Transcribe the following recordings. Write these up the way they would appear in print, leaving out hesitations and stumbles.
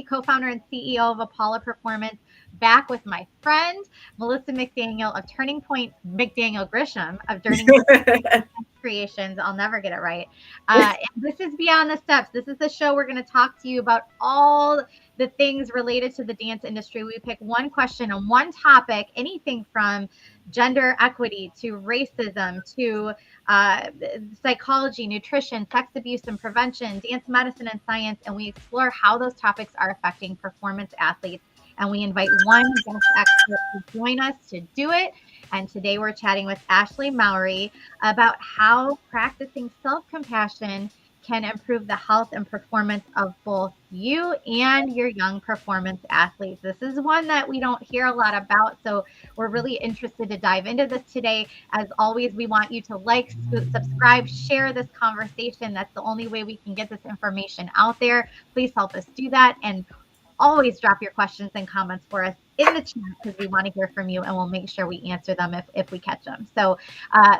co-founder and CEO of Apollo Performance, back with my friend Melissa McDaniel of Turning Point, McDaniel Grisham of Turning Point Creations. I'll never get it right. And this is Beyond the Steps. This is the show we're going to talk to you about all the things related to the dance industry. We pick one question on one topic, anything from gender equity to racism to psychology, nutrition, sex abuse and prevention, dance medicine and science, and we explore how those topics are affecting performance athletes. And we invite one guest expert to join us to do it. And today we're chatting with Ashley Mowry about how practicing self-compassion can improve the health and performance of both you and your young performance athletes. This is one that we don't hear a lot about, so we're really interested to dive into this today. As always, we want you to like, subscribe, share this conversation. That's the only way we can get this information out there. Please help us do that. And always drop your questions and comments for us in the chat because we want to hear from you and we'll make sure we answer them if we catch them. So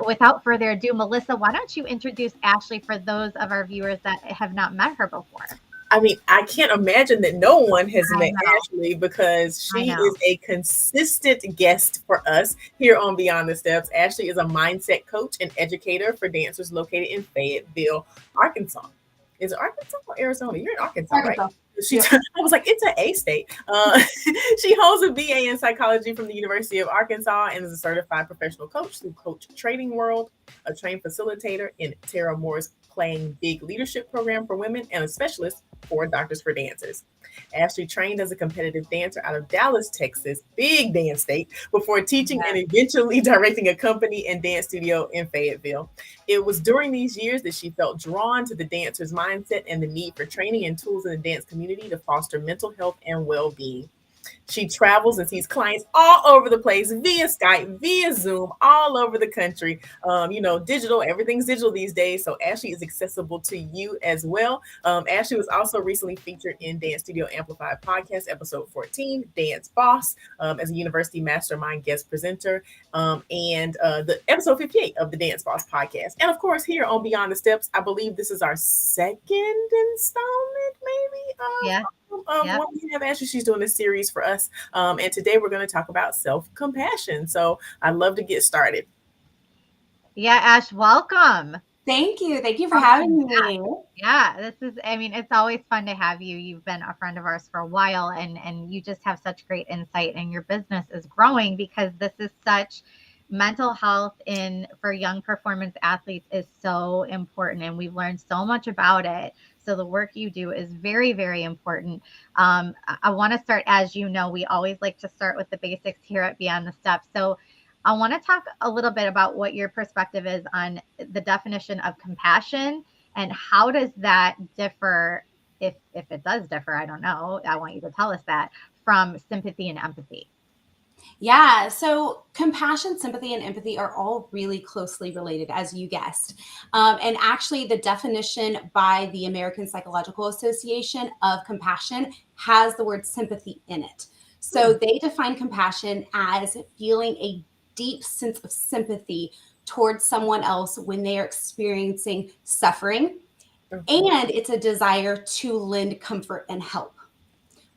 without further ado, Melissa, why don't you introduce Ashley for those of our viewers that have not met her before? I mean, I can't imagine that no one has I met know. Ashley because I she know. is a consistent guest for us here on Beyond the Steps. Ashley is a mindset coach and educator for dancers located in Fayetteville, Arkansas. Is it Arkansas or Arizona? You're in Arkansas, right? Arkansas. She, I was like, it's an A state. She holds a BA in psychology from the University of Arkansas and is a certified professional coach through Coach Training World, a trained facilitator in Tara Moore's Playing Big leadership program for women, and a specialist for Doctors for Dancers. Ashley trained as a competitive dancer out of Dallas, Texas, big dance state, before teaching and eventually directing a company and dance studio in Fayetteville. It was during these years that she felt drawn to the dancer's mindset and the need for training and tools in the dance community to foster mental health and well-being. She travels and sees clients all over the place via Skype, via Zoom, all over the country. Digital, everything's digital these days. So Ashley is accessible to you as well. Ashley was also recently featured in Dance Studio Amplified podcast, episode 14, Dance Boss, as a university mastermind guest presenter, and the episode 58 of the Dance Boss podcast. And of course, here on Beyond the Steps, I believe this is our second installment, maybe. What we have Ashley, she's doing a series for us. And today we're going to talk about self-compassion. So I'd love to get started. Yeah, Ash, welcome. Thank you. Thank you for having me. Yeah, it's always fun to have you. You've been a friend of ours for a while and you just have such great insight and your business is growing because this is such mental health for young performance athletes is so important and we've learned so much about it. So the work you do is very, very important. I want to start, as you know, we always like to start with the basics here at Beyond the Steps. So I want to talk a little bit about what your perspective is on the definition of compassion and how does that differ, if it does differ, I don't know, I want you to tell us that, from sympathy and empathy. Yeah, so compassion, sympathy, and empathy are all really closely related, as you guessed. And actually, the definition by the American Psychological Association of compassion has the word sympathy in it. So they define compassion as feeling a deep sense of sympathy towards someone else when they are experiencing suffering. And it's a desire to lend comfort and help.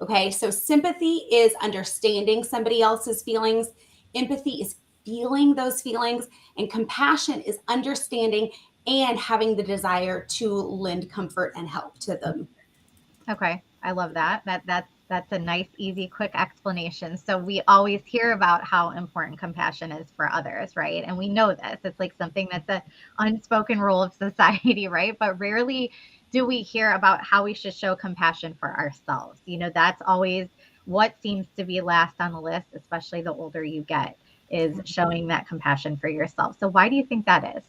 Okay, so sympathy is understanding somebody else's feelings. Empathy is feeling those feelings. And compassion is understanding and having the desire to lend comfort and help to them. Okay, I love that. That's a nice, easy, quick explanation. So we always hear about how important compassion is for others, right? And we know this. It's like something that's an unspoken rule of society, right? But rarely do we hear about how we should show compassion for ourselves. That's always what seems to be last on the list, especially the older you get, is showing that compassion for yourself. So why do you think that is?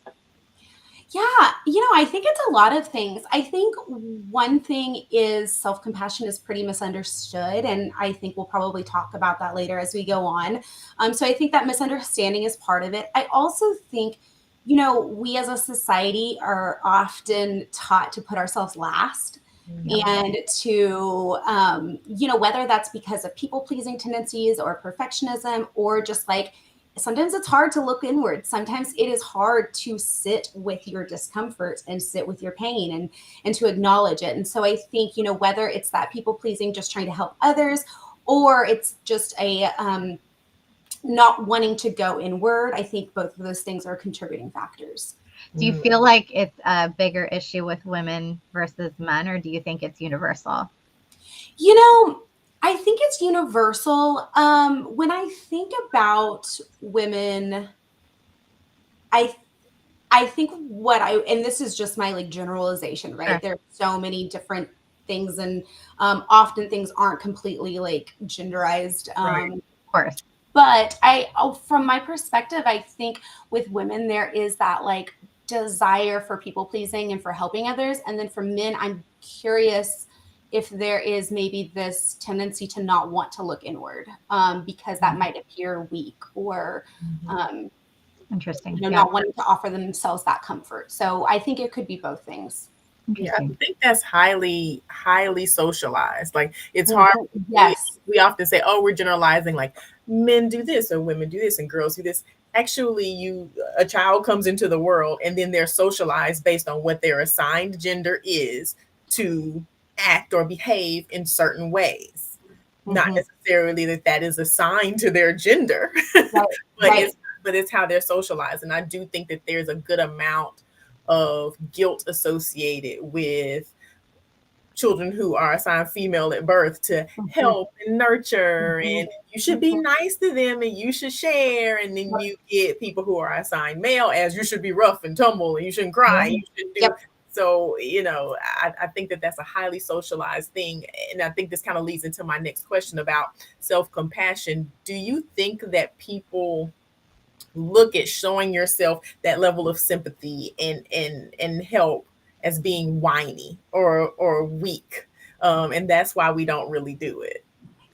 Yeah, I think it's a lot of things. I think one thing is self-compassion is pretty misunderstood, and I think we'll probably talk about that later as we go on. So I think that misunderstanding is part of it. I also think, we as a society are often taught to put ourselves last. And to, whether that's because of people-pleasing tendencies or perfectionism or just like sometimes it's hard to look inward. Sometimes it is hard to sit with your discomfort and sit with your pain and to acknowledge it. And so I think, whether it's that people pleasing, just trying to help others, or it's just a not wanting to go inward, I think both of those things are contributing factors. Do you feel like it's a bigger issue with women versus men, or do you think it's universal? I think it's universal. When I think about women, I think and this is just my generalization, right? Sure. There's so many different things, and often things aren't completely genderized. Right. Of course. But from my perspective, I think with women, there is that desire for people pleasing and for helping others. And then for men, I'm curious if there is maybe this tendency to not want to look inward because that might appear weak or Interesting. not wanting to offer themselves that comfort. So I think it could be both things. Yeah, I think that's highly, highly socialized. It's hard. Yes. We often say, oh, we're generalizing, men do this or women do this and girls do this. Actually, a child comes into the world and then they're socialized based on what their assigned gender is to act or behave in certain ways. Not necessarily that is assigned to their gender, Right. but it's how they're socialized. And I do think that there's a good amount of guilt associated with children who are assigned female at birth to help and nurture, and you should be nice to them and you should share. And then you get people who are assigned male as you should be rough and tumble and you shouldn't cry. You should do. So, I think that that's a highly socialized thing. And I think this kind of leads into my next question about self-compassion. Do you think that people look at showing yourself that level of sympathy and help as being whiny or weak? And that's why we don't really do it.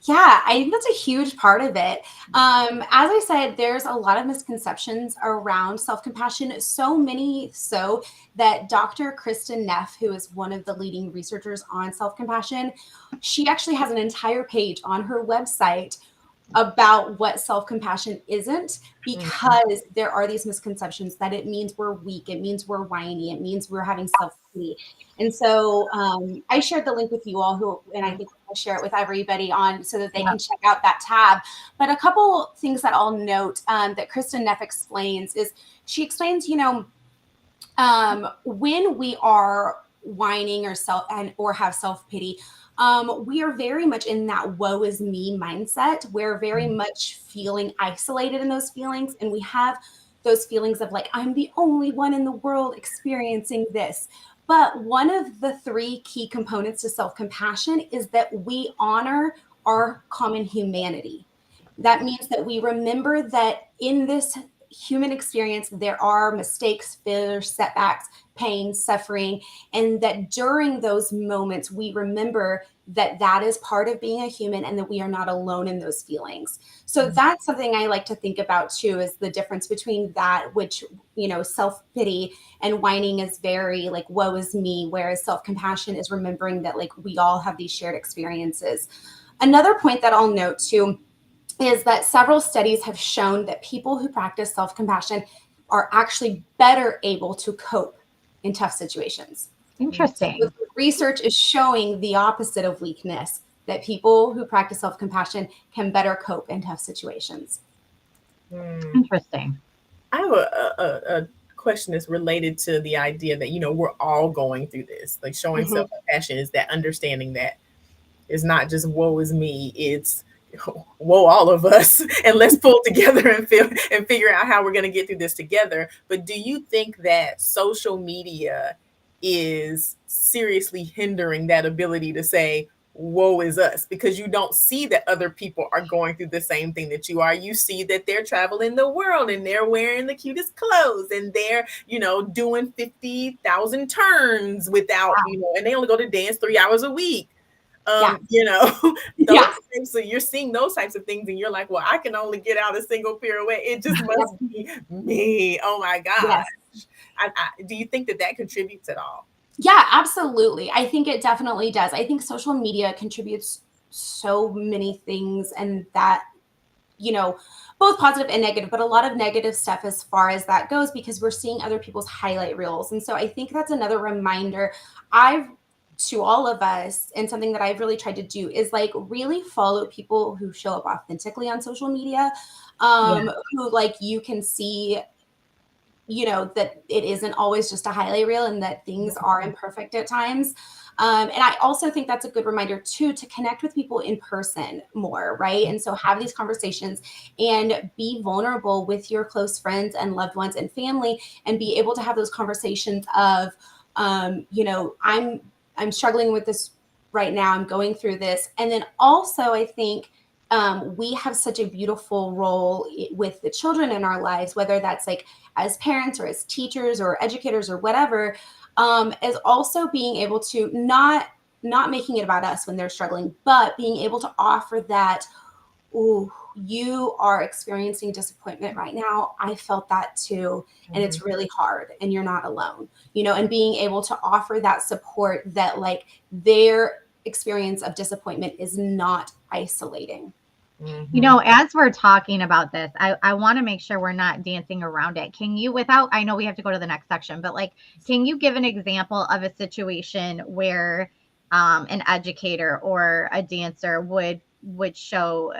Yeah, I think that's a huge part of it. As I said, there's a lot of misconceptions around self-compassion, so many so that Dr. Kristin Neff, who is one of the leading researchers on self-compassion, she actually has an entire page on her website about what self-compassion isn't, because there are these misconceptions that it means we're weak, it means we're whiny, it means we're having self-pity. And so I shared the link with you all, and I think I'll share it with everybody so that they can check out that tab. But a couple things that I'll note that Kristin Neff explains is, she explains, when we are whining or have self-pity, we are very much in that woe is me mindset. We're very much feeling isolated in those feelings. And we have those feelings of I'm the only one in the world experiencing this. But one of the 3 key components to self-compassion is that we honor our common humanity. That means that we remember that in this human experience, there are mistakes, failures, setbacks, pain, suffering, and that during those moments, we remember that that is part of being a human and that we are not alone in those feelings. So that's something I like to think about too, is the difference between that, which, self-pity and whining is very woe is me, whereas self-compassion is remembering that we all have these shared experiences. Another point that I'll note too is that several studies have shown that people who practice self-compassion are actually better able to cope in tough situations. Interesting. So research is showing the opposite of weakness, that people who practice self-compassion can better cope in tough situations. Interesting. I have a question that's related to the idea that, we're all going through this. Showing self-compassion is that understanding that it's not just woe is me, it's whoa, all of us, and let's pull together and figure out how we're going to get through this together. But do you think that social media is seriously hindering that ability to say, woe is us? Because you don't see that other people are going through the same thing that you are. You see that they're traveling the world and they're wearing the cutest clothes and they're, doing 50,000 turns without, and they only go to dance 3 hours a week. So you're seeing those types of things and you're like, well, I can only get out a single pirouette. It just must be me. Oh my gosh. Yes. Do you think that contributes at all? Yeah, absolutely. I think it definitely does. I think social media contributes so many things, and that both positive and negative, but a lot of negative stuff as far as that goes, because we're seeing other people's highlight reels. And so I think that's another reminder to all of us, and something that I've really tried to do is like really follow people who show up authentically on social media, who like you can see, that it isn't always just a highlight reel and that things are imperfect at times. And I also think that's a good reminder too, to connect with people in person more, right? And so have these conversations and be vulnerable with your close friends and loved ones and family, and be able to have those conversations of, I'm struggling with this right now. I'm going through this. And then also I think we have such a beautiful role with the children in our lives, whether that's like as parents or as teachers or educators or whatever, as also being able to not making it about us when they're struggling, but being able to offer that, oh, you are experiencing disappointment right now. I felt that too. And it's really hard and you're not alone, and being able to offer that support, that like their experience of disappointment is not isolating. As we're talking about this, I want to make sure we're not dancing around it. Can you, I know we have to go to the next section, but like, can you give an example of a situation where an educator or a dancer would show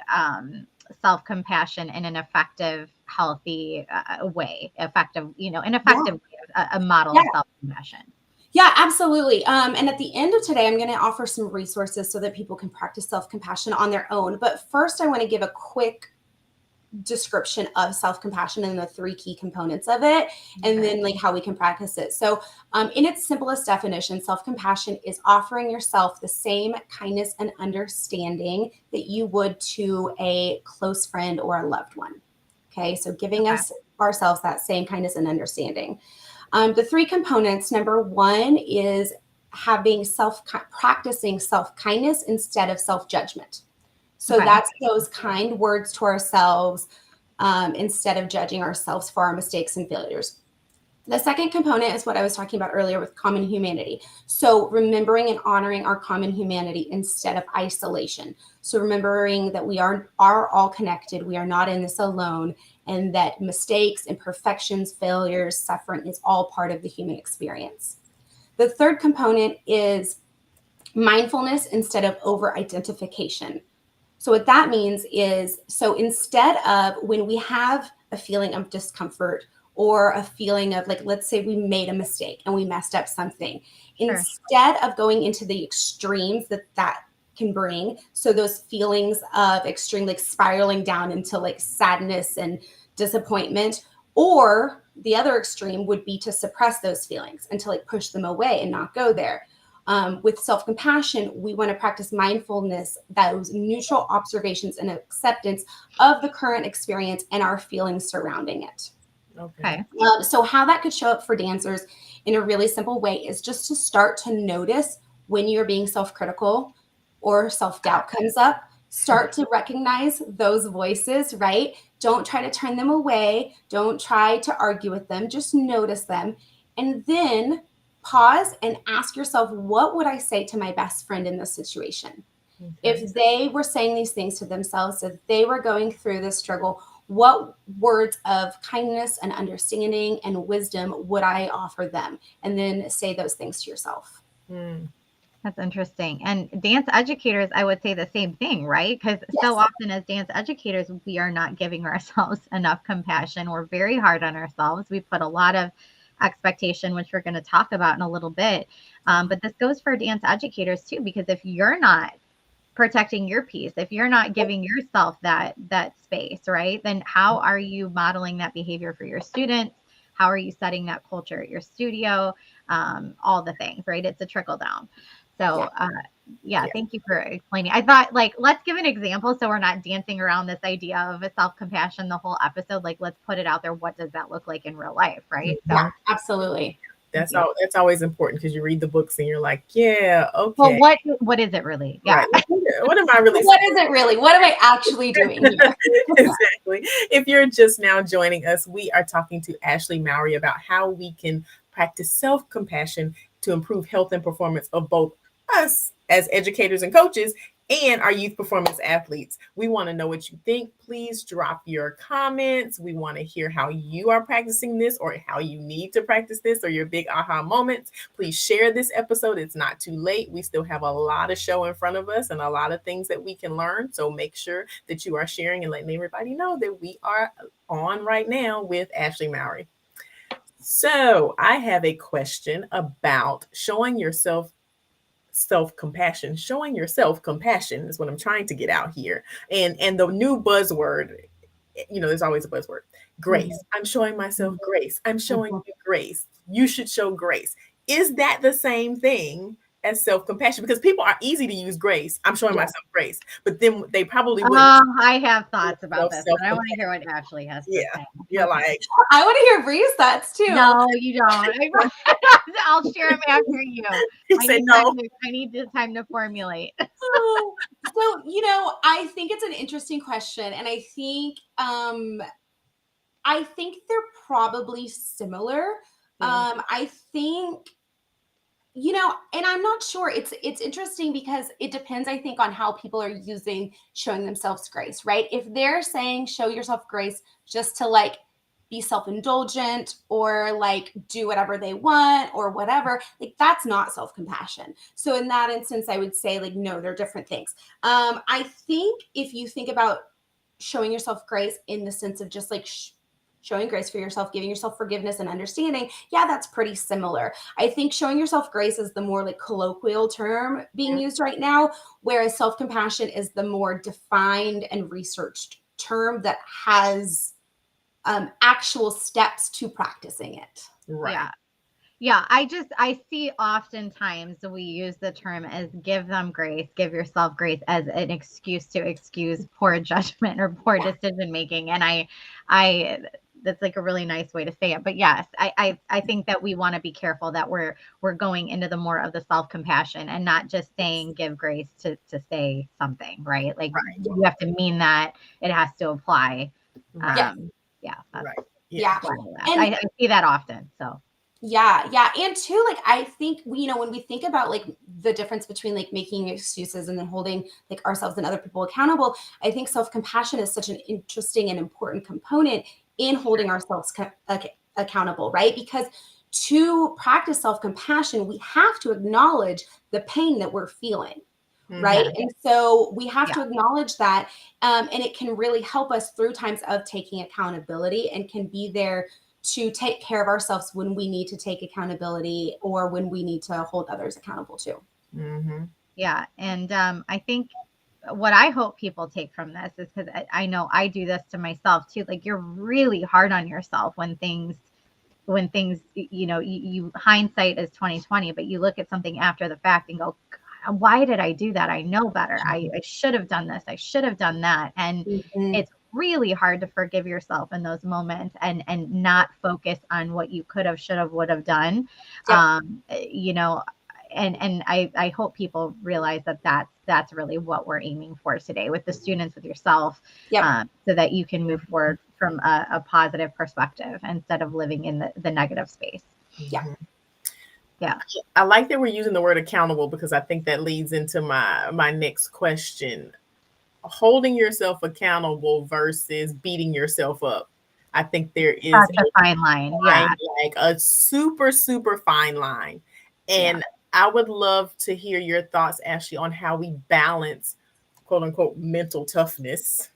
self-compassion in an effective, healthy way, a model of self-compassion? Yeah, absolutely. And at the end of today, I'm going to offer some resources so that people can practice self-compassion on their own. But first, I want to give a quick description of self-compassion and the 3 key components of it, and then like how we can practice it. So in its simplest definition, self-compassion is offering yourself the same kindness and understanding that you would to a close friend or a loved one. Okay, so giving ourselves that same kindness and understanding. The 3 components, number 1 is practicing self-kindness instead of self-judgment. So that's those kind words to ourselves instead of judging ourselves for our mistakes and failures. The second component is what I was talking about earlier with common humanity. So remembering and honoring our common humanity instead of isolation. So remembering that we are all connected. We are not in this alone, and that mistakes, imperfections, failures, suffering is all part of the human experience. The third component is mindfulness instead of over-identification. So what that means is, so instead of when we have a feeling of discomfort or a feeling of like, let's say we made a mistake and we messed up something, instead of going into the extremes that can bring, so those feelings of extreme, like spiraling down into like sadness and disappointment, or the other extreme would be to suppress those feelings and to like push them away and not go there. With self-compassion, we want to practice mindfulness, those neutral observations and acceptance of the current experience and our feelings surrounding it. Okay. So how that could show up for dancers in a really simple way is just to start to notice when you're being self-critical or self-doubt comes up. Start to recognize those voices, right? Don't try to turn them away. Don't try to argue with them. Just notice them. And then pause and ask yourself, what would I say to my best friend in this situation? If they were saying these things to themselves, if they were going through this struggle, what words of kindness and understanding and wisdom would I offer them? And then say those things to yourself. That's interesting. And dance educators, I would say the same thing, right? Because so often as dance educators, we are not giving ourselves enough compassion. We're very hard on ourselves. We put a lot of expectation, which we're going to talk about in a little bit. But this goes for dance educators too, because if you're not protecting your peace, if you're not giving yourself that space, right, then how are you modeling that behavior for your students? How are you setting that culture at your studio? All the things, right? It's a trickle down. So thank you for explaining. I thought, like, let's give an example so we're not dancing around this idea of a self-compassion the whole episode. Like, let's put it out there. What does that look like in real life, right? Yeah, absolutely. That's always important, because you read the books and you're like, yeah, okay. Well, what is it really? Yeah. Right. What am I really What is it really? What am I actually doing here? Exactly. If you're just now joining us, we are talking to Ashley Mowry about how we can practice self-compassion to improve health and performance of both us as educators and coaches and our youth performance athletes. We want to know what you think. Please drop your comments. We want to hear how you are practicing this or how you need to practice this or your big aha moments. Please share this episode. It's not too late. We still have a lot of show in front of us and a lot of things that we can learn. So make sure that you are sharing and letting everybody know that we are on right now with Ashley Mowry. So I have a question about showing yourself self-compassion. Showing yourself compassion is what I'm trying to get out here. And the new buzzword, there's always a buzzword. Grace. I'm showing myself grace. I'm showing you grace. You should show grace. Is that the same thing as self-compassion? Because people are easy to use grace. I'm showing myself grace, but then they probably wouldn't. I have thoughts about this, but I want to hear what Ashley has to say. Yeah, like I want to hear Bree's thoughts too. No, you don't. I'll share them after you. I need time to formulate. So, I think it's an interesting question, and I think they're probably similar. I think, and I'm not sure. It's interesting because it depends, I think, on how people are using showing themselves grace, right? If they're saying show yourself grace just to like be self-indulgent or like do whatever they want or whatever, like that's not self-compassion. So in that instance, I would say like, no, they're different things. I think if you think about showing yourself grace in the sense of just like showing grace for yourself, giving yourself forgiveness and understanding, yeah, that's pretty similar. I think showing yourself grace is the more like colloquial term being used right now, whereas self-compassion is the more defined and researched term that has actual steps to practicing it. Right. Yeah. I see oftentimes we use the term as give them grace, give yourself grace as an excuse to excuse poor judgment or poor decision making. And I that's like a really nice way to say it. But yes, I think that we want to be careful that we're going into the more of the self-compassion and not just saying give grace to say something, right? Like you have to mean that, it has to apply. I see that often. So yeah. And too, like, I think, when we think about like the difference between like making excuses and then holding like ourselves and other people accountable, I think self-compassion is such an interesting and important component in holding ourselves accountable, right? Because to practice self-compassion, we have to acknowledge the pain that we're feeling. Right. And so we have to acknowledge that. And it can really help us through times of taking accountability and can be there to take care of ourselves when we need to take accountability or when we need to hold others accountable too. Yeah. And I think what I hope people take from this is, because I know I do this to myself too. Like, you're really hard on yourself when things, you hindsight is 2020, but you look at something after the fact and go, why did I do that? I know better. I should have done this. I should have done that. And it's really hard to forgive yourself in those moments and not focus on what you could have, should have, would have done. And I hope people realize that that's really what we're aiming for today with the students, with yourself, so that you can move forward from a positive perspective instead of living in the negative space. Yeah. I like that we're using the word accountable, because I think that leads into my next question. Holding yourself accountable versus beating yourself up. I think there is a fine line. Like a super, super fine line. And I would love to hear your thoughts, Ashley, on how we balance, quote unquote, mental toughness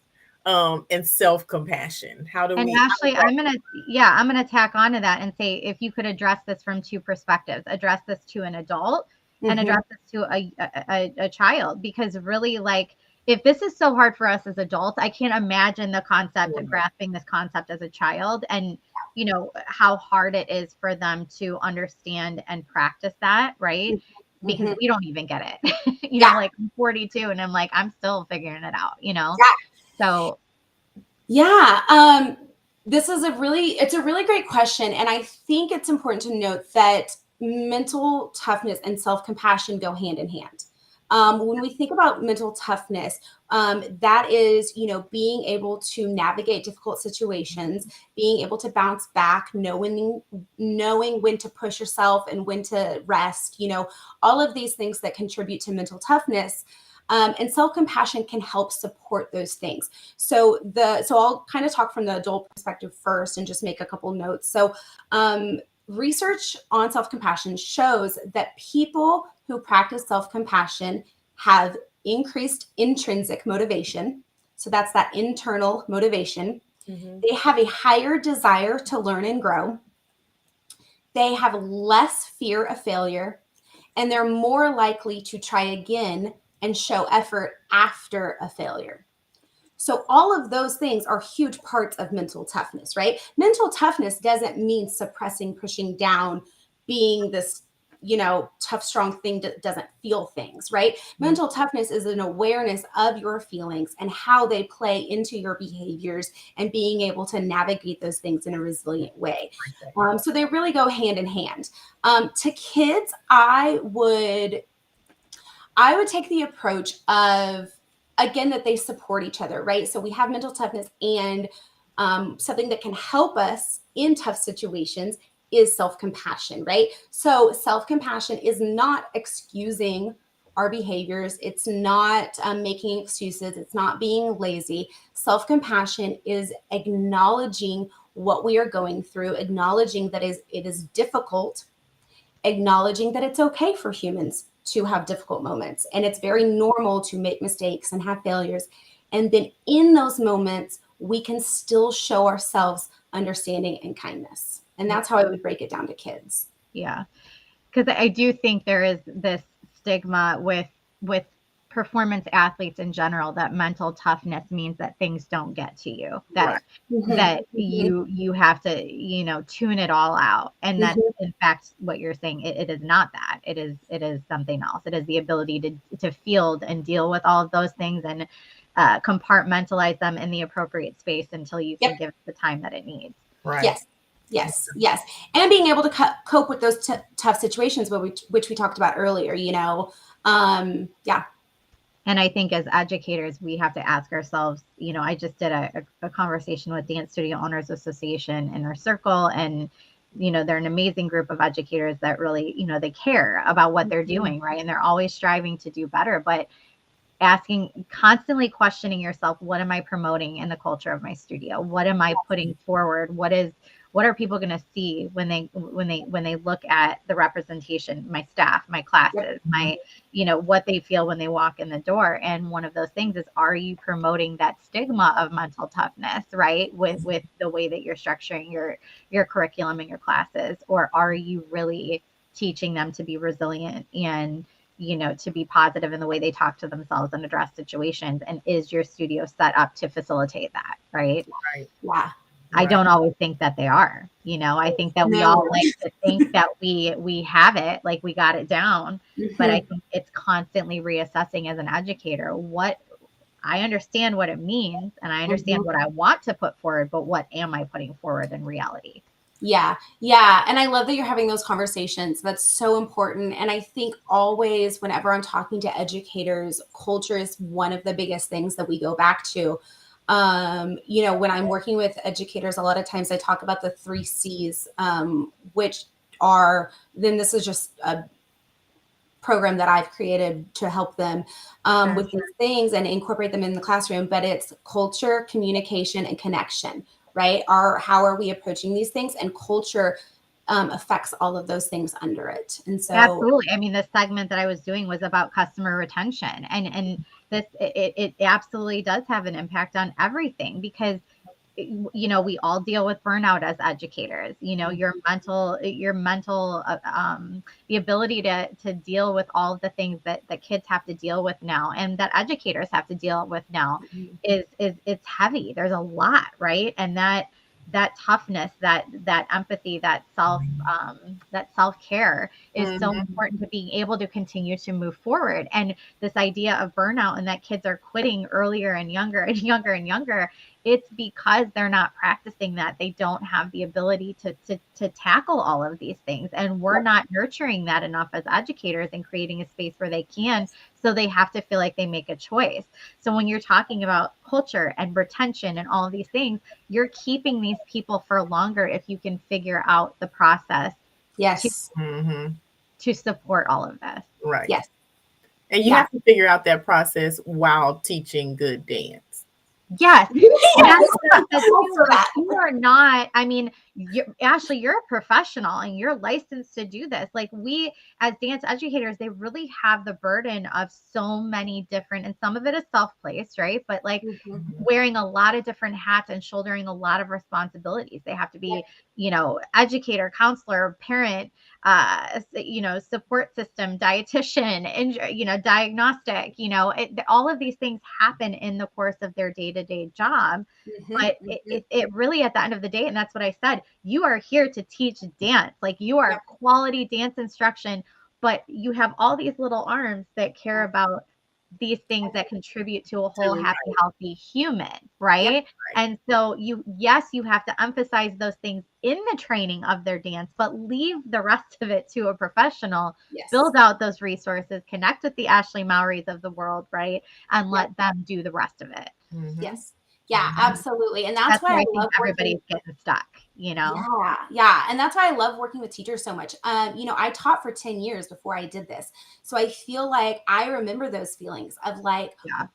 and self-compassion. Ashley, I'm gonna tack onto that and say, if you could address this from two perspectives, address this to an adult and address this to a child, because really, like, if this is so hard for us as adults, I can't imagine the concept of grasping this concept as a child, and how hard it is for them to understand and practice that, right? Because we don't even get it. Like, I'm 42 and I'm like, I'm still figuring it out, So this is a really great question. And I think it's important to note that mental toughness and self-compassion go hand in hand. When we think about mental toughness, that is, being able to navigate difficult situations, being able to bounce back, knowing when to push yourself and when to rest, all of these things that contribute to mental toughness. And self-compassion can help support those things. So I'll kind of talk from the adult perspective first and just make a couple notes. So research on self-compassion shows that people who practice self-compassion have increased intrinsic motivation. So that's that internal motivation. They have a higher desire to learn and grow. They have less fear of failure, and they're more likely to try again and show effort after a failure. So all of those things are huge parts of mental toughness, right? Mental toughness doesn't mean suppressing, pushing down, being this, tough, strong thing that doesn't feel things, right? Mental toughness is an awareness of your feelings and how they play into your behaviors and being able to navigate those things in a resilient way. So they really go hand in hand. To kids, I would take the approach of, again, that they support each other, right? So we have mental toughness, and something that can help us in tough situations is self-compassion, right? So self-compassion is not excusing our behaviors. It's not making excuses. It's not being lazy. Self-compassion is acknowledging what we are going through, acknowledging that it is difficult, acknowledging that it's okay for humans to have difficult moments. And it's very normal to make mistakes and have failures. And then in those moments, we can still show ourselves understanding and kindness. And that's how I would break it down to kids. Yeah. Because I do think there is this stigma with performance athletes in general that mental toughness means that things don't get to you, that you have to tune it all out, and that's in fact what you're saying. It is not that. It is something else. It is the ability to field and deal with all of those things and compartmentalize them in the appropriate space until you can give it the time that it needs. Right. Yes. And being able to cope with those tough situations, which we talked about earlier, And I think as educators, we have to ask ourselves, I just did a conversation with Dance Studio Owners Association in our circle, and, they're an amazing group of educators that really, they care about what they're doing, right? And they're always striving to do better, but constantly questioning yourself, what am I promoting in the culture of my studio? What am I putting forward? What are people going to see when they look at the representation, my staff, my classes, my, what they feel when they walk in the door? And one of those things is, are you promoting that stigma of mental toughness, right? With the way that you're structuring your curriculum and your classes, or are you really teaching them to be resilient and, to be positive in the way they talk to themselves and address situations? And is your studio set up to facilitate that? Right. Yeah. I don't always think that they are. I think that we all like to think that we have it, like we got it down. But I think it's constantly reassessing as an educator. I understand what it means, and I understand what I want to put forward, but what am I putting forward in reality? Yeah. And I love that you're having those conversations. That's so important. And I think always, whenever I'm talking to educators, culture is one of the biggest things that we go back to. When I'm working with educators, a lot of times I talk about the 3 C's, which are, then this is just a program that I've created to help them with these things and incorporate them in the classroom. But it's culture, communication, and connection, right? How are we approaching these things? And culture affects all of those things under it. And so absolutely. I mean, the segment that I was doing was about customer retention, and this, it absolutely does have an impact on everything, because we all deal with burnout as educators. Your mental the ability to deal with all of the things that kids have to deal with now, and that educators have to deal with now, is it's heavy. There's a lot, right? And that toughness, that empathy, that self-care is so important to being able to continue to move forward. And this idea of burnout, and that kids are quitting earlier and younger and younger and younger, it's because they're not practicing that. They don't have the ability to tackle all of these things. And we're not nurturing that enough as educators and creating a space where they can. So they have to feel like they make a choice. So when you're talking about culture and retention and all of these things, you're keeping these people for longer if you can figure out the process yes to support all of this. Right. Yes. And you Yeah. have to figure out that process while teaching good dance. Yes. And Yes. that's the Also too, like, that. you are not, I mean, Ashley, you're a professional and you're licensed to do this. Like, we as dance educators, they really have the burden of so many different, and some of it is self-placed, right? But like Mhm. wearing a lot of different hats and shouldering a lot of responsibilities. They have to be, you know, educator, counselor, parent, you know, support system, dietitian, and, you know, diagnostic, you know, all of these things happen in the course of their day-to-day job. Mhm. But it really, at the end of the day, and that's what I said, you are here to teach dance. Like, you are Yep. quality dance instruction, but you have all these little arms that care about these things that contribute to a whole Right. happy, healthy human, right? And so yes, you have to emphasize those things in the training of their dance, but leave the rest of it to a professional. Yes. Build out those resources, connect with the Ashley Mowrys of the world, right? And let them do the rest of it. Mhm. Yes. Yeah, absolutely. And that's That's why where I I think love working. everybody's getting stuck, you know? Yeah. And that's why I love working with teachers so much. You know, I taught for 10 years before I did this. So I feel like I remember those feelings of like, Yeah.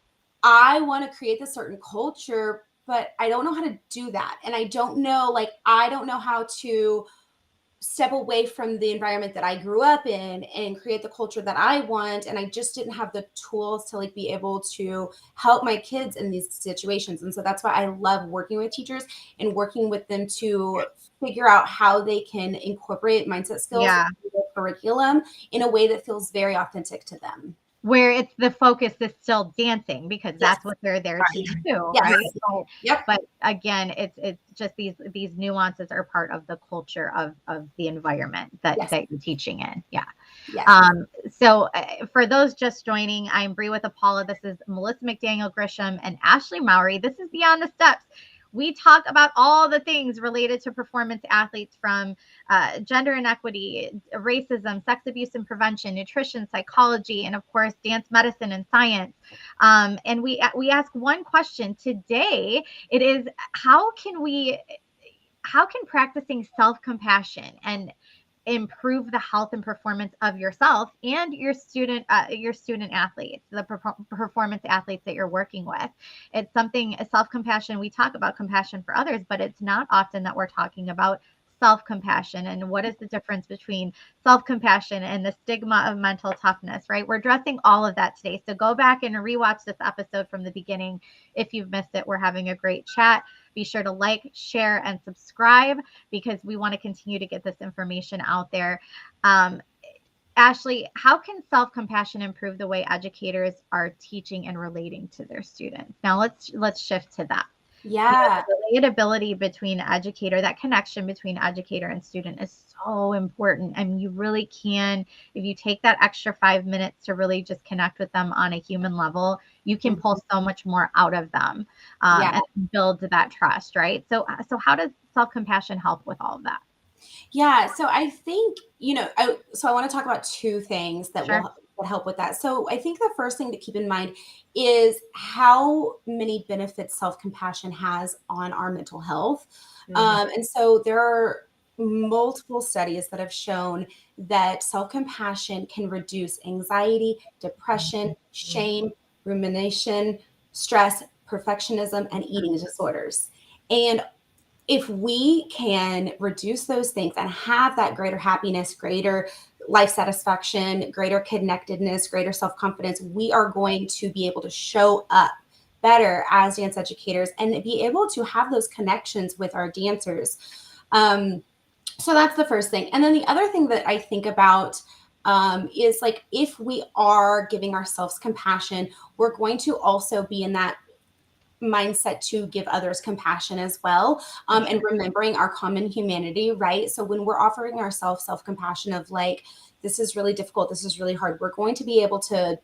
I want to create this certain culture, but I don't know how to do that. And I don't know how to step away from the environment that I grew up in and create the culture that I want. And I just didn't have the tools to like be able to help my kids in these situations. And so that's why I love working with teachers and working with them to figure out how they can incorporate mindset skills Yeah. into their curriculum in a way that feels very authentic to them. Where it's the focus is still dancing, because that's Yes. what they're there to Right. do, Yes. right? So, Yep. but again, it's just these nuances are part of the culture of the environment that Yes. that you're teaching in. Yeah. Yes. So for those just joining, I'm Bree with Apollo. This is Melissa McDaniel Grisham and Ashley Mowry. This is Beyond the Steps. We talk about all the things related to performance athletes, from gender inequity, racism, sex abuse and prevention, nutrition, psychology, and of course, dance medicine and science. And we ask one question today. It is, how can practicing self-compassion and improve the health and performance of yourself and your student athletes, the performance athletes that you're working with? It's something, self-compassion, we talk about compassion for others, but it's not often that we're talking about self-compassion. And what is the difference between self-compassion and the stigma of mental toughness, right? We're addressing all of that today. So go back and rewatch this episode from the beginning if you've missed it. We're having a great chat. Be sure to like, share, and subscribe, because we want to continue to get this information out there. Ashley, how can self-compassion improve the way educators are teaching and relating to their students? Now let's shift to that. Yeah. The relatability between educator, that connection between educator and student is so important. I mean, you really can, if you take that extra 5 minutes to really just connect with them on a human level, you can pull so much more out of them, and build that trust, right? So how does self-compassion help with all of that? Yeah. So I think, I want to talk about two things that Sure. will help with that. So I think the first thing to keep in mind is how many benefits self-compassion has on our mental health. And so there are multiple studies that have shown that self-compassion can reduce anxiety, depression, shame, rumination, stress, perfectionism, and eating disorders. And if we can reduce those things and have that greater happiness, greater life satisfaction, greater connectedness, greater self-confidence, we are going to be able to show up better as dance educators and be able to have those connections with our dancers. So that's the first thing. And then the other thing that I think about is like, if we are giving ourselves compassion, we're going to also be in that mindset to give others compassion as well, and remembering our common humanity, right? So when we're offering ourselves self-compassion of like, this is really difficult, this is really hard, we're going to be able to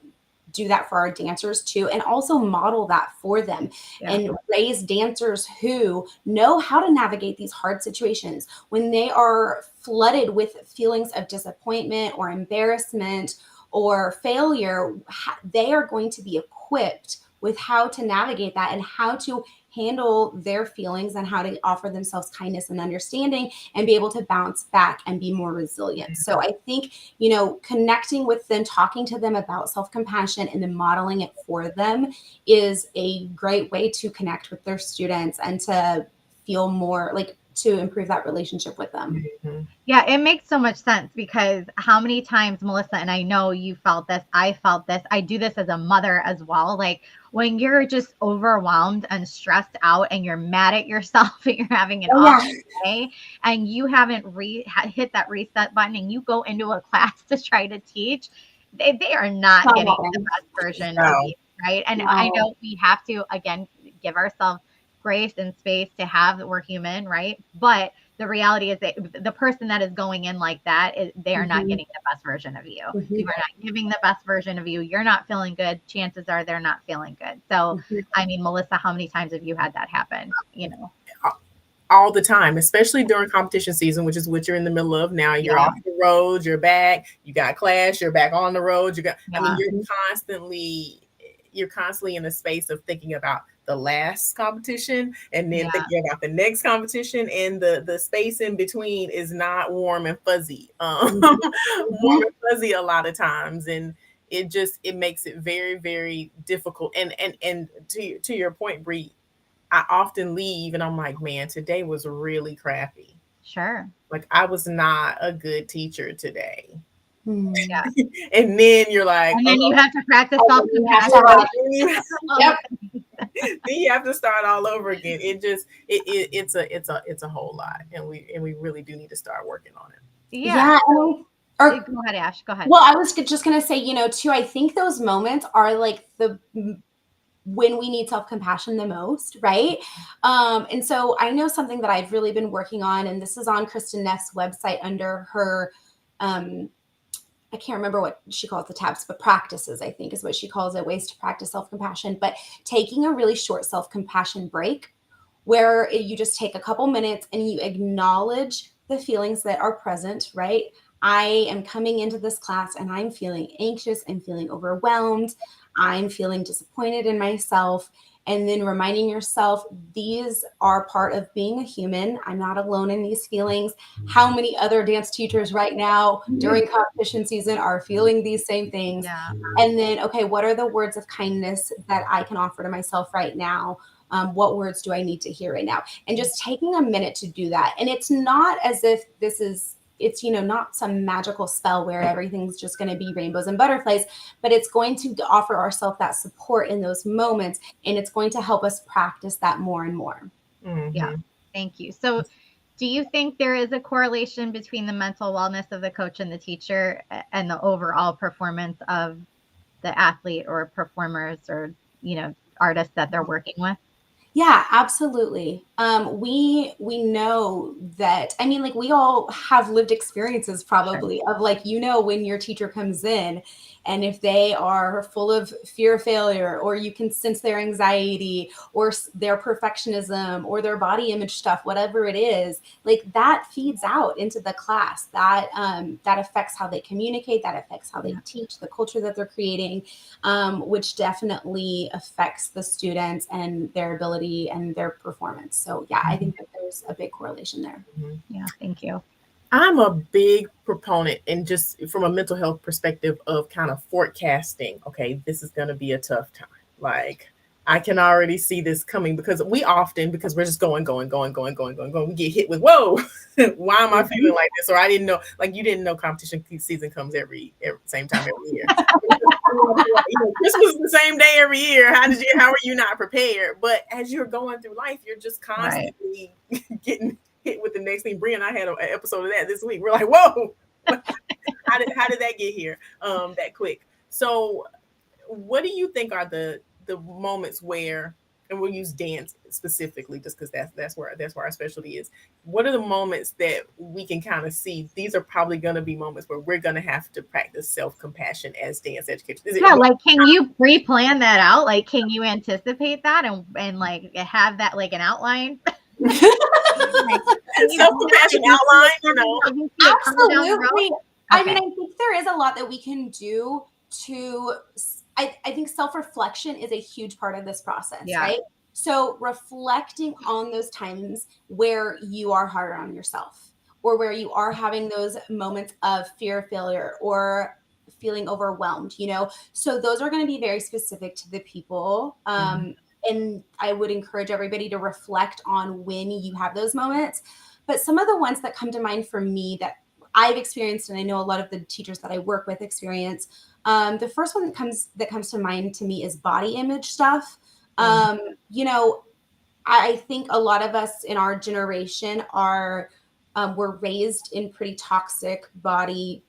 do that for our dancers too, and also model that for them, and raise dancers who know how to navigate these hard situations when they are flooded with feelings of disappointment or embarrassment or failure. They are going to be equipped with how to navigate that and how to handle their feelings and how to offer themselves kindness and understanding and be able to bounce back and be more resilient. So I think, connecting with them, talking to them about self-compassion and then modeling it for them is a great way to connect with their students and to feel more like to improve that relationship with them. Yeah, it makes so much sense because how many times, Melissa, and I know you felt this, I felt this, I do this as a mother as well. Like when you're just overwhelmed and stressed out and you're mad at yourself and you're having an off day and you haven't hit that reset button and you go into a class to try to teach, they are not getting the best version of you, right? And I know we have to, again, give ourselves grace and space to have that we're human, right? But the reality is that the person that is going in like that, they are not getting the best version of you. You are not giving the best version of you. You're not feeling good. Chances are they're not feeling good. So, I mean, Melissa, how many times have you had that happen? All the time, especially during competition season, which is what you're in the middle of now. You're off the road, you're back, you got class, you're back on the road. I mean, you're constantly in a space of thinking about the last competition and then thinking about the next competition, and the space in between is not warm and fuzzy. Warm and fuzzy a lot of times, and it makes it very, very difficult. And to your point, Bree, I often leave and I'm like, man, today was really crappy. Sure. Like I was not a good teacher today. Yeah. And then you're like, and then you have to practice self-compassion. Then you have to start all over again. It's a whole lot, and we really do need to start working on it. Yeah. Go ahead, Ash. Go ahead. Well, I was just gonna say, too, I think those moments are like when we need self-compassion the most, right? And so I know something that I've really been working on, and this is on Kristin Neff's website under her I can't remember what she calls the tabs, but practices, I think is what she calls it, ways to practice self-compassion. But taking a really short self-compassion break where you just take a couple minutes and you acknowledge the feelings that are present, right? I am coming into this class and I'm feeling anxious, I'm feeling overwhelmed, I'm feeling disappointed in myself. And then reminding yourself, these are part of being a human. I'm not alone in these feelings. How many other dance teachers right now during competition season are feeling these same things? And then, okay, what are the words of kindness that I can offer to myself right now? What words do I need to hear right now? And just taking a minute to do that. And it's not as if it's not some magical spell where everything's just going to be rainbows and butterflies, but it's going to offer ourselves that support in those moments, and it's going to help us practice that more and more. Yeah, thank you. So do you think there is a correlation between the mental wellness of the coach and the teacher and the overall performance of the athlete or performers or artists that they're working with? Yeah, absolutely. We know that, I mean, like we all have lived experiences probably of like, when your teacher comes in and if they are full of fear of failure, or you can sense their anxiety or their perfectionism or their body image stuff, whatever it is, like that feeds out into the class. That affects how they communicate, that affects how they teach, the culture that they're creating, which definitely affects the students and their ability and their performance. So yeah, I think that there's a big correlation there. Yeah, thank you. I'm a big proponent, and just from a mental health perspective, of kind of forecasting. Okay, this is going to be a tough time. Like I can already see this coming, because we're just going, we get hit with, whoa, why am I feeling like this? Or I didn't know, like you didn't know competition season comes every same time every year. Christmas is the same day every year. How are you not prepared? But as you're going through life, you're just constantly getting hit with the next thing. Brie and I had an episode of that this week. We're like, whoa, how did that get here that quick? So what do you think are the moments where, and we'll use dance specifically just because that's where our specialty is. What are the moments that we can kind of see these are probably going to be moments where we're going to have to practice self-compassion as dance educators? Like, can you pre-plan that out? Like, can you anticipate that and like have that like an outline? Self-compassion outline, Absolutely. I mean, I think there is a lot that we can do to, I think self-reflection is a huge part of this process, right? So reflecting on those times where you are harder on yourself, or where you are having those moments of fear of failure or feeling overwhelmed, so those are going to be very specific to the people. And I would encourage everybody to reflect on when you have those moments. But some of the ones that come to mind for me that I've experienced, and I know a lot of the teachers that I work with experience, the first one that comes to mind to me is body image stuff. You know, I think a lot of us in our generation were raised in pretty toxic body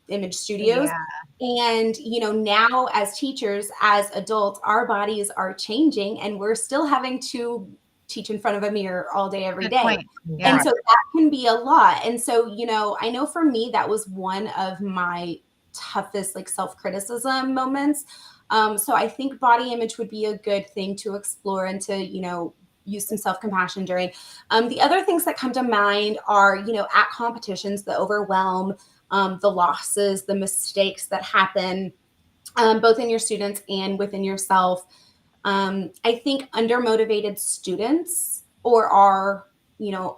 image studios. Yeah. And, now as teachers, as adults, our bodies are changing and we're still having to teach in front of a mirror all day, every Good day. point. Yeah. And so that can be a lot. And so, I know for me, that was one of my toughest like self-criticism moments. So I think body image would be a good thing to explore and to, use some self-compassion during. The other things that come to mind are, at competitions, the overwhelm, the losses, the mistakes that happen, both in your students and within yourself. I think undermotivated students or are,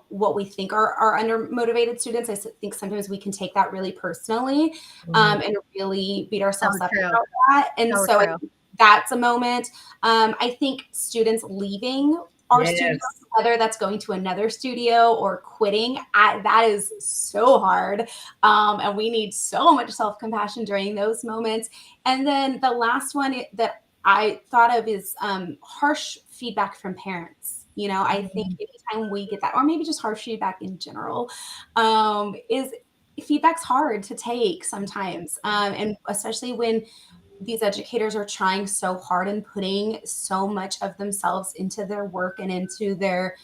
what we think are undermotivated students. I think sometimes we can take that really personally and really beat ourselves up about that. And so I think that's a moment. I think students leaving our studio, whether that's going to another studio or quitting, that is so hard. And we need so much self-compassion during those moments. And then the last one that I thought of is harsh feedback from parents. I think anytime we get that, or maybe just harsh feedback in general, is feedback's hard to take sometimes. And especially when these educators are trying so hard and putting so much of themselves into their work and into their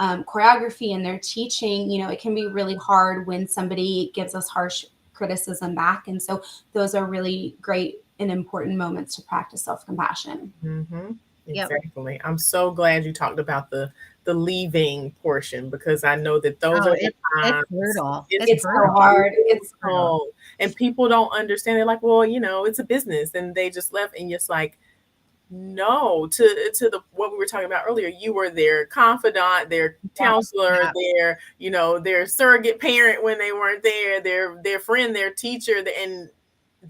choreography and their teaching, it can be really hard when somebody gives us harsh criticism back. And so those are really great and important moments to practice self-compassion. Exactly. I'm so glad you talked about the leaving portion, because I know that those are the times. It's brutal. It's so hard. It's brutal. And people don't understand. They're like, well, it's a business, and they just left. And just like, no, to the what we were talking about earlier, you were their confidant, their counselor, their surrogate parent when they weren't there, their friend, their teacher, and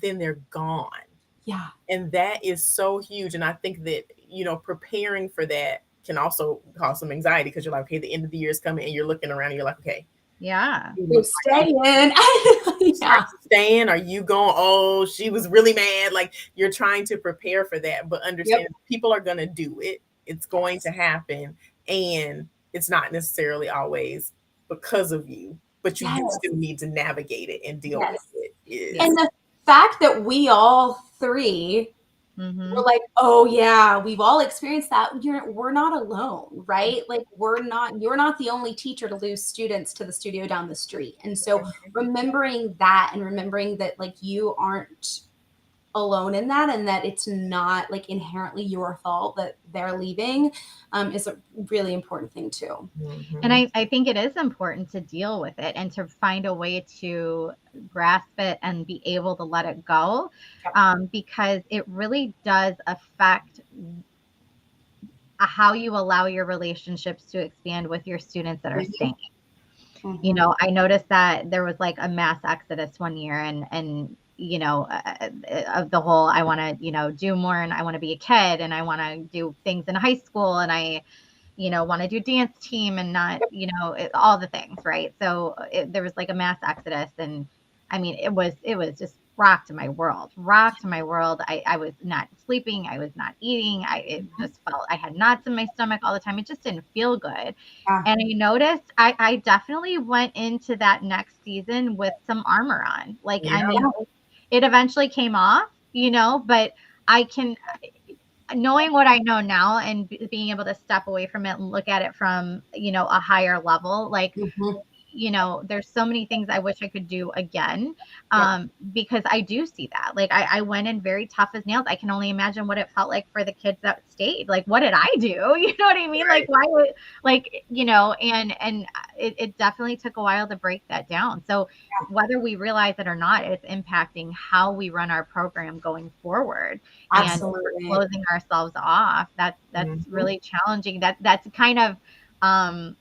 then they're gone. Yeah. And that is so huge. And I think that, preparing for that can also cause some anxiety, because you're like, okay, the end of the year is coming, and you're looking around and you're like, okay. Yeah. You're staying. Staying? Are you going, oh, she was really mad? Like, you're trying to prepare for that, but understand people are going to do it. It's going to happen. And it's not necessarily always because of you, but you do still need to navigate it and deal with it. And the fact that we all three were like, oh yeah, we've all experienced that. We're not alone, right? Like you're not the only teacher to lose students to the studio down the street. And so remembering that and remembering that like you aren't alone in that, and that it's not like inherently your fault that they're leaving is a really important thing too. And I think it is important to deal with it and to find a way to grasp it and be able to let it go, because it really does affect how you allow your relationships to expand with your students that are staying. I noticed that there was like a mass exodus one year, and of the whole, I want to, do more, and I want to be a kid, and I want to do things in high school, and I, want to do dance team and not, all the things. Right. So there was like a mass exodus, and I mean, it was just rocked my world. I was not sleeping. I was not eating. It just felt, I had knots in my stomach all the time. It just didn't feel good. And I noticed I definitely went into that next season with some armor on. Like, I mean, it eventually came off, but knowing what I know now and being able to step away from it and look at it from, a higher level, like there's so many things I wish I could do again, Yeah. because I do see that. Like I went in very tough as nails. I can only imagine what it felt like for the kids that stayed. Like, what did I do? You know what I mean? Right. Like, why would, like, and it definitely took a while to break that down. So whether we realize it or not, it's impacting how we run our program going forward. And if we're Absolutely. closing ourselves off, that's Mhm. really challenging. That's kind of um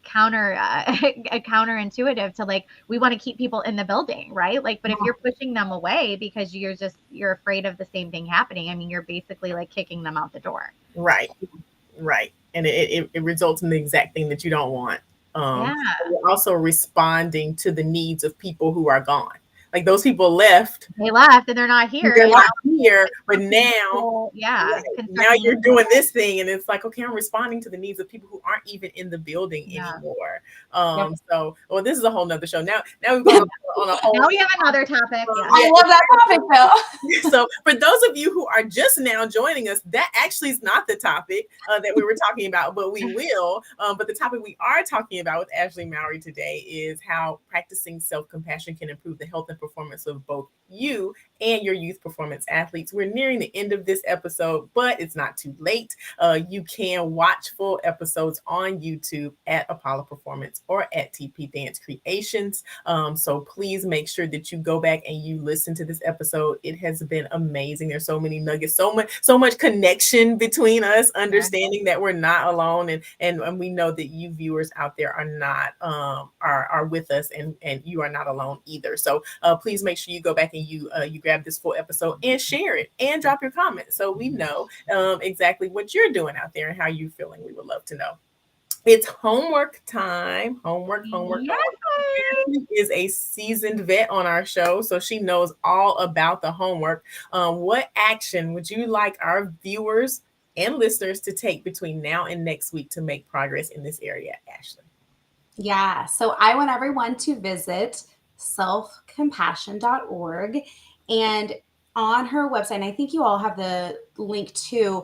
counterintuitive to, like, we want to keep people in the building, right? Like, but if you're pushing them away because you're afraid of the same thing happening, I mean, you're basically like kicking them out the door. Right. Right. And it results in the exact thing that you don't want. Yeah, You're also responding to the needs of people who are gone. Like those people left, they left and they're not here. they're not here, but now, Yeah, right, now constructing you're this. doing this thing, and it's like, okay, I'm responding to the needs of people who aren't even in the building Yeah. anymore. Yep. So, well, this is a whole nother show. Now we've gone on a whole. Now we have another topic. Yeah. I love that topic though. So for those of you who are just now joining us, that actually is not the topic that we were talking about, but we will. But the topic we are talking about with Ashley Mowry today is how practicing self-compassion can improve the health and performance of both you and your youth performance athletes. We're nearing the end of this episode, but it's not too late. You can watch full episodes on YouTube at Apollo Performance or at TP Dance Creations. So please make sure that you go back and you listen to this episode. It has been amazing. There's so many nuggets, so much connection between us, understanding that we're not alone, and we know that you viewers out there are not are with us, and you are not alone either. So please make sure you go back and you grab this full episode and share it and drop your comments so we know exactly what you're doing out there and how you're feeling. We would love to know. It's homework time. Homework. Yay! Ashley is a seasoned vet on our show, so she knows all about the homework. What action would you like our viewers and listeners to take between now and next week to make progress in this area, Ashley? Yeah. So I want everyone to visit selfcompassion.org, and on her website, and I think you all have the link too,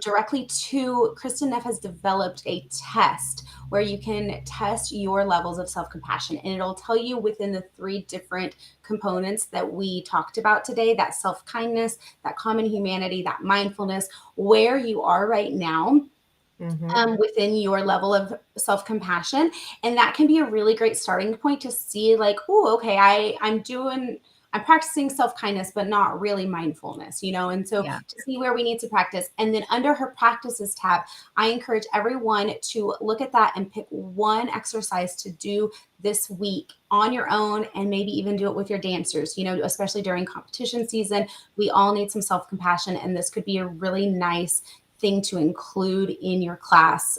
directly to Kristen Neff has developed a test where you can test your levels of self-compassion, and it'll tell you within the 3 different components that we talked about today, that self-kindness, that common humanity, that mindfulness, where you are right now within your level of self-compassion. And that can be a really great starting point to see, like, oh, okay, I'm practicing self-kindness, but not really mindfulness, and so to see where we need to practice. And then under her practices tab, I encourage everyone to look at that and pick one exercise to do this week on your own, and maybe even do it with your dancers, especially during competition season. We all need some self-compassion, and this could be a really nice thing to include in your class.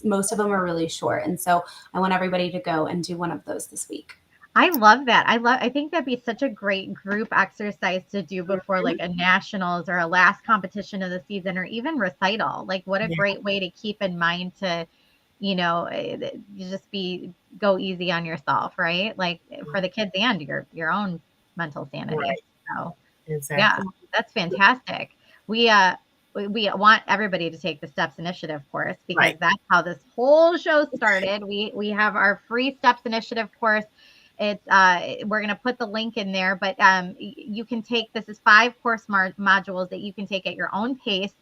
Most of them are really short. And so I want everybody to go and do one of those this week. I love that. I think that'd be such a great group exercise to do before like a nationals or a last competition of the season, or even recital. Like, what a great way to keep in mind to, you just go easy on yourself, right? Like for the kids and your own mental sanity. Right. So exactly. Yeah, that's fantastic. We want everybody to take the STEPS Initiative course, because that's how this whole show started. We have our free STEPS Initiative course. It's we're going to put the link in there, but you can take, this is 5 course modules that you can take at your own pace.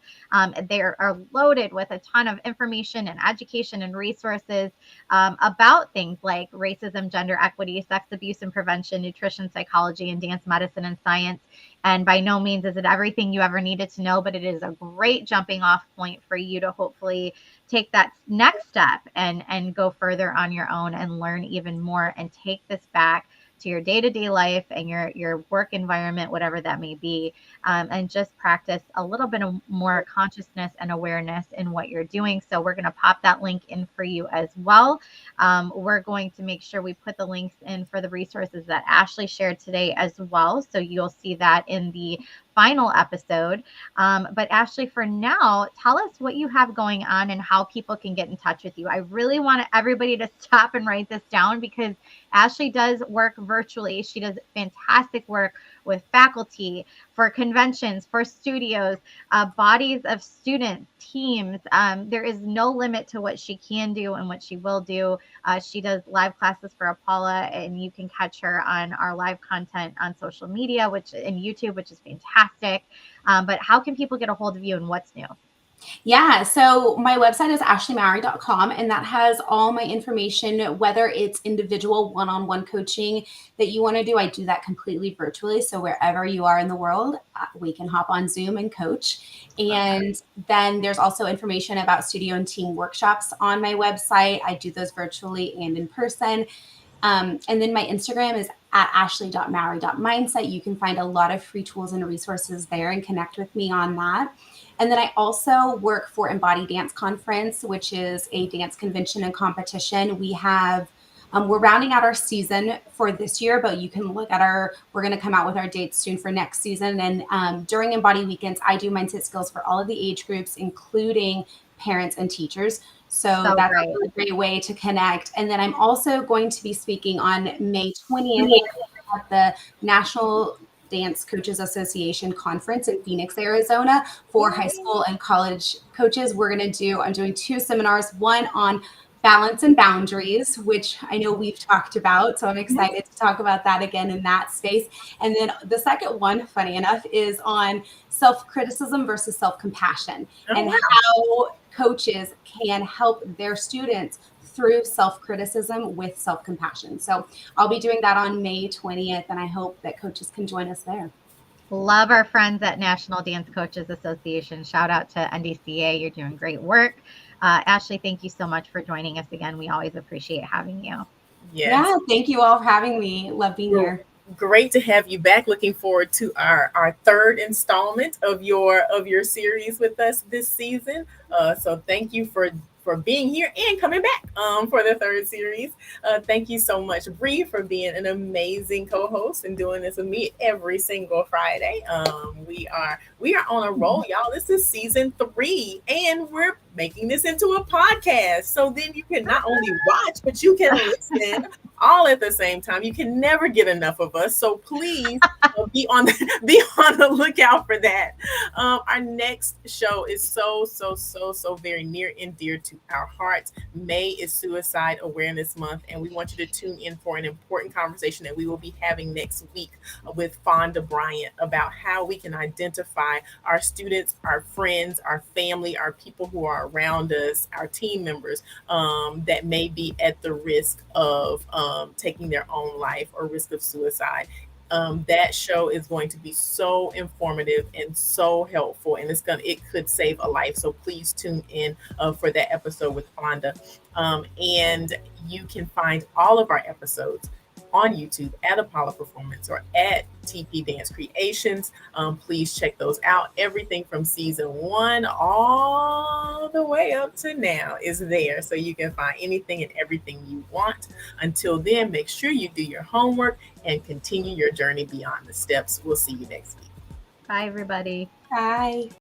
They are loaded with a ton of information and education and resources about things like racism, gender equity, sex abuse and prevention, nutrition, psychology, and dance medicine and science. And by no means is it everything you ever needed to know, but it is a great jumping off point for you to hopefully take that next step and go further on your own and learn even more and take this back to your day-to-day life and your work environment, whatever that may be, and just practice a little bit of more consciousness and awareness in what you're doing. So we're going to pop that link in for you as well. We're going to make sure we put the links in for the resources that Ashley shared today as well. So you'll see that in the final episode. But Ashley, for now, tell us what you have going on and how people can get in touch with you. I really want everybody to stop and write this down, because Ashley does work virtually. She does fantastic work with faculty, for conventions, for studios, bodies of students, teams. There is no limit to what she can do and what she will do. She does live classes for Apollo, and you can catch her on our live content on social media, which in YouTube, which is fantastic. But how can people get a hold of you, and what's new? Yeah, so my website is ashleymowry.com, and that has all my information, whether it's individual one-on-one coaching that you want to do. I do that completely virtually. So wherever you are in the world, we can hop on Zoom and coach. And then there's also information about studio and team workshops on my website. I do those virtually and in person. And then my Instagram is at ashley.mowry.mindset. You can find a lot of free tools and resources there and connect with me on that. And then I also work for Embody Dance Conference, which is a dance convention and competition. We have, we're rounding out our season for this year, but you can look at we're going to come out with our dates soon for next season. And during Embody Weekends, I do mindset skills for all of the age groups, including parents and teachers. So that's a really great way to connect. And then I'm also going to be speaking on May 20th at the National Dance Coaches Association conference in Phoenix, Arizona for high school and college coaches. I'm doing 2 seminars, one on balance and boundaries, which I know we've talked about. So I'm excited to talk about that again in that space. And then the second one, funny enough, is on self-criticism versus self-compassion and how coaches can help their students through self-criticism with self-compassion. So I'll be doing that on May 20th, and I hope that coaches can join us there. Love our friends at National Dance Coaches Association. Shout out to NDCA. You're doing great work. Ashley, thank you so much for joining us again. We always appreciate having you. Yes. Yeah, thank you all for having me. Love being here. Great to have you back. Looking forward to our third installment of your series with us this season. So thank you for being here and coming back for the third series. Thank you so much, Bree, for being an amazing co-host and doing this with me every single Friday. We are on a roll, y'all. This is season 3, and we're making this into a podcast. So then you can not only watch, but you can listen all at the same time. You can never get enough of us. So please be on the lookout for that. Our next show is so very near and dear to our hearts. May is Suicide Awareness Month, and we want you to tune in for an important conversation that we will be having next week with Fonda Bryant about how we can identify our students, our friends, our family, our people who are around us, our team members that may be at the risk of taking their own life or risk of suicide. That show is going to be so informative and so helpful, and it could save a life. So please tune in for that episode with Fonda. And you can find all of our episodes on YouTube at Apollo Performance or at TP Dance Creations. Please check those out. Everything from season 1 all the way up to now is there. So you can find anything and everything you want. Until then, make sure you do your homework and continue your journey beyond the steps. We'll see you next week. Bye, everybody. Bye.